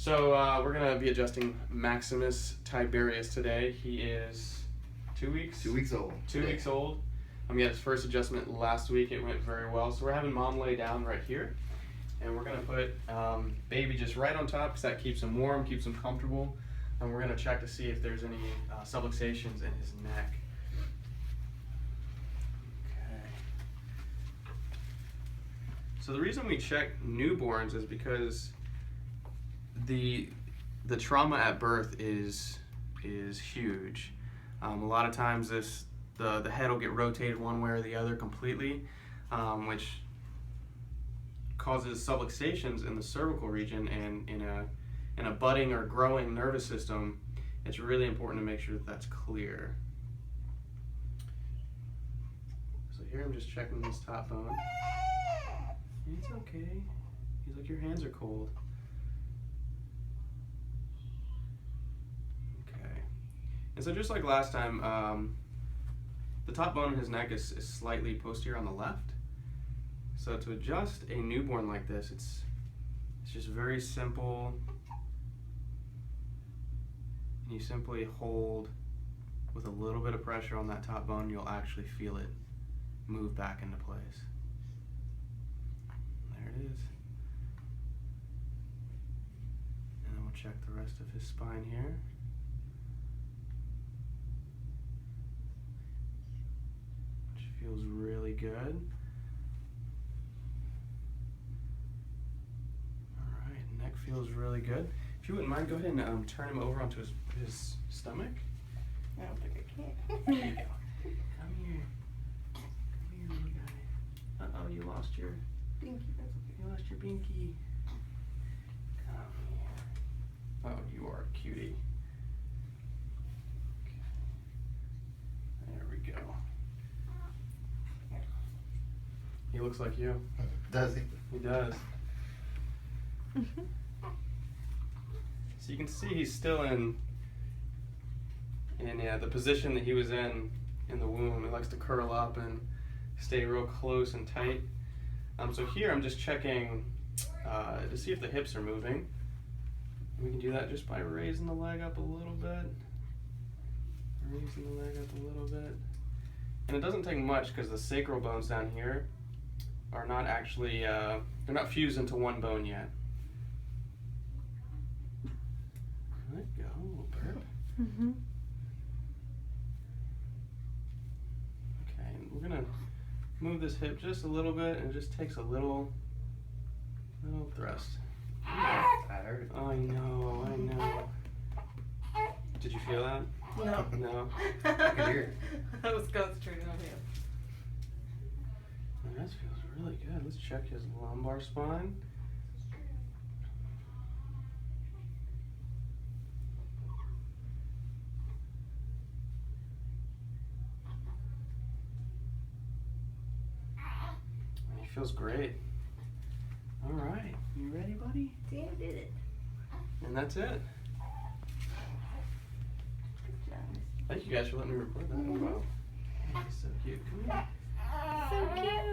So we're gonna be adjusting Maximus Tiberius today. He is 2 weeks. 2 weeks old. 2 weeks old. He had his first adjustment last week. It went very well. So we're having Mom lay down right here, and we're gonna put baby just right on top because that keeps him warm, keeps him comfortable, and we're gonna check to see if there's any subluxations in his neck. Okay. So the reason we check newborns is because the trauma at birth is huge. A lot of times the head will get rotated one way or the other completely, which causes subluxations in the cervical region, and in a budding or growing nervous system, it's really important to make sure that that's clear. So here I'm just checking this top bone. It's okay. He's like, your hands are cold. And so just like last time, the top bone in his neck is slightly posterior on the left. So to adjust a newborn like this, it's just very simple. And you simply hold with a little bit of pressure on that top bone, you'll actually feel it move back into place. There it is. And then we'll check the rest of his spine here. Feels really good. Alright, neck feels really good. If you wouldn't mind, go ahead and turn him over onto his stomach. I don't think I can. There you go. Come here. Come here, little guy. Uh-oh, you lost your Binky, that's okay. You lost your binky. Come here. Oh, you are a cutie. There we go. He looks like you. Does he? He does. So you can see he's still in the position that he was in the womb. He likes to curl up and stay real close and tight. So here I'm just checking to see if the hips are moving. We can do that just by raising the leg up a little bit. Raising the leg up a little bit. And it doesn't take much because the sacral bones down here are not actually, they're not fused into one bone yet. Let go, a little burp. Mm-hmm. Okay, and we're gonna move this hip just a little bit, and it just takes a little thrust. I heard it. I know. Did you feel that? No. No? I can hear it. I was concentrating on him. That feels really good. Let's check his lumbar spine. He feels great. All right, you ready, buddy? See, I did it. And that's it. Good job. Thank you guys for letting me record that. Oh, wow. That's so cute. Come here. So cute.